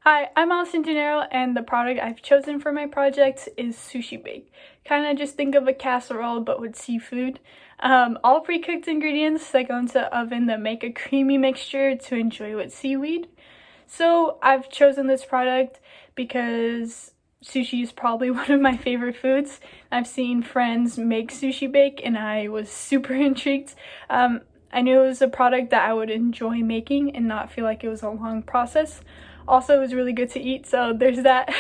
Hi, I'm Allison Gennaro, and the product I've chosen for my project is Sushi Bake. Kind of just think of a casserole but with seafood. All pre-cooked ingredients that go into the oven that make a creamy mixture to enjoy with seaweed. So I've chosen this product because sushi is probably one of my favorite foods. I've seen friends make Sushi Bake and I was super intrigued. I knew it was a product that I would enjoy making and not feel like it was a long process. Also, it was really good to eat, so there's that.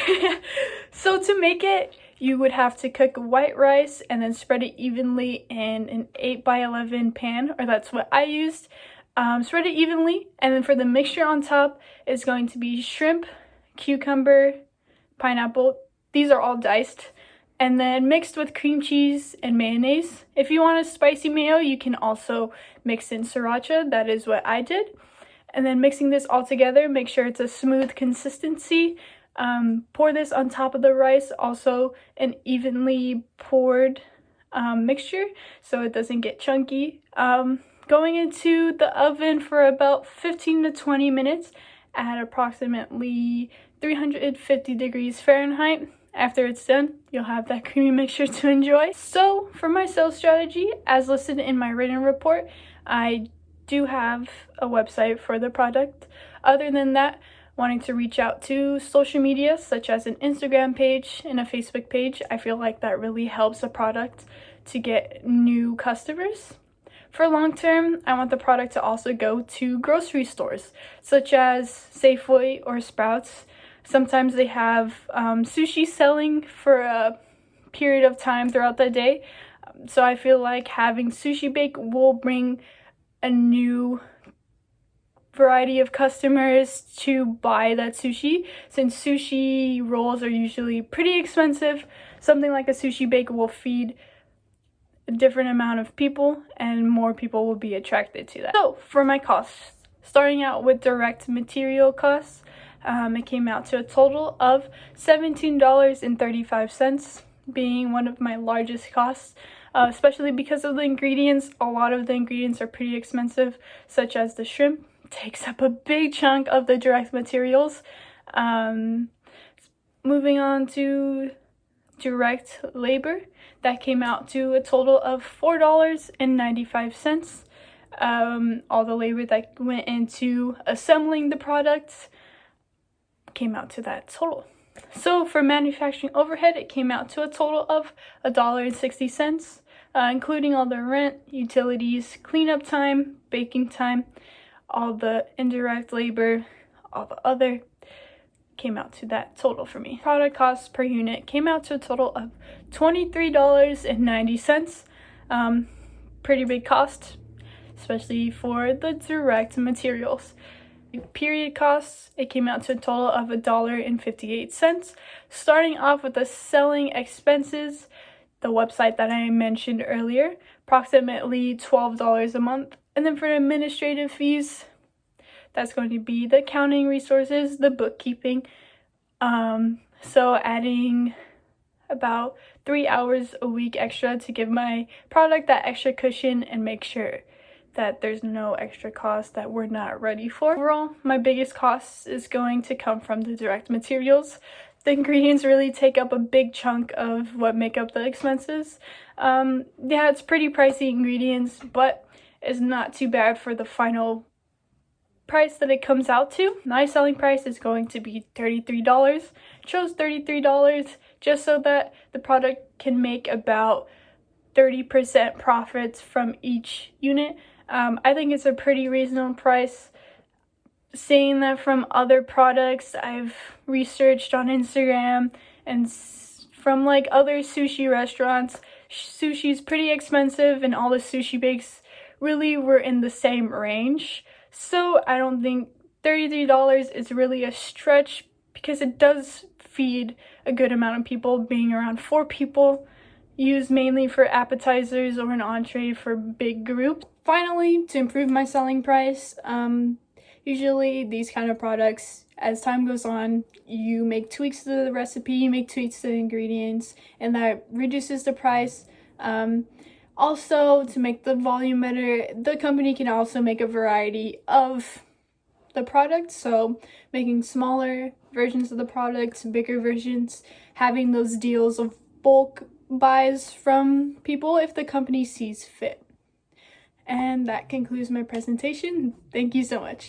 So to make it, you would have to cook white rice and then spread it evenly in an 8x11 pan, or that's what I used. Spread it evenly, and then for the mixture on top is going to be shrimp, cucumber, pineapple. These are all diced. And then mixed with cream cheese and mayonnaise. If you want a spicy mayo, you can also mix in sriracha. That is what I did. And then mixing this all together, make sure it's a smooth consistency. Pour this on top of the rice, also an evenly poured mixture so it doesn't get chunky. Going into the oven for about 15 to 20 minutes at approximately 350 degrees Fahrenheit. After it's done, you'll have that creamy mixture to enjoy. So for my sales strategy, as listed in my written report, I do have a website for the product. Other than that, wanting to reach out to social media such as an Instagram page and a Facebook page, I feel like that really helps a product to get new customers. For long term, I want the product to also go to grocery stores such as Safeway or Sprouts. Sometimes they have sushi selling for a period of time throughout the day. So I feel like having Sushi Bake will bring a new variety of customers to buy that sushi. Since sushi rolls are usually pretty expensive, something like a Sushi Bake will feed a different amount of people and more people will be attracted to that. So for my costs, starting out with direct material costs, it came out to a total of $17.35, being one of my largest costs, especially because of the ingredients. A lot of the ingredients are pretty expensive, such as the shrimp. It takes up a big chunk of the direct materials. Moving on to direct labor, that came out to a total of $4.95. All the labor that went into assembling the product came out to that total. So for manufacturing overhead, it came out to a total of $1.60, including all the rent, utilities, cleanup time, baking time, all the indirect labor, all the other, came out to that total for me. Product costs per unit came out to a total of $23.90. Pretty big cost, especially for the direct materials. Period costs, it came out to a total of $1.58. Starting off with the selling expenses, the website that I mentioned earlier, approximately $12 a month. And then for administrative fees, that's going to be the accounting resources, the bookkeeping. So adding about 3 hours a week extra to give my product that extra cushion and make sure that there's no extra cost that we're not ready for. Overall, my biggest cost is going to come from the direct materials. The ingredients really take up a big chunk of what make up the expenses. Yeah, it's pretty pricey ingredients, but it's not too bad for the final price that it comes out to. My selling price is going to be $33. Chose $33 just so that the product can make about 30% profits from each unit. I think it's a pretty reasonable price. Seeing that from other products I've researched on Instagram and from like other sushi restaurants, sushi's pretty expensive and all the sushi bakes really were in the same range. So I don't think $33 is really a stretch because it does feed a good amount of people, being around 4 people, used mainly for appetizers or an entree for big groups. Finally, to improve my selling price, usually these kind of products, as time goes on, you make tweaks to the recipe, you make tweaks to the ingredients, and that reduces the price. Also, to make the volume better, the company can also make a variety of the product, so making smaller versions of the products, bigger versions, having those deals of bulk buys from people if the company sees fit. And that concludes my presentation. Thank you so much.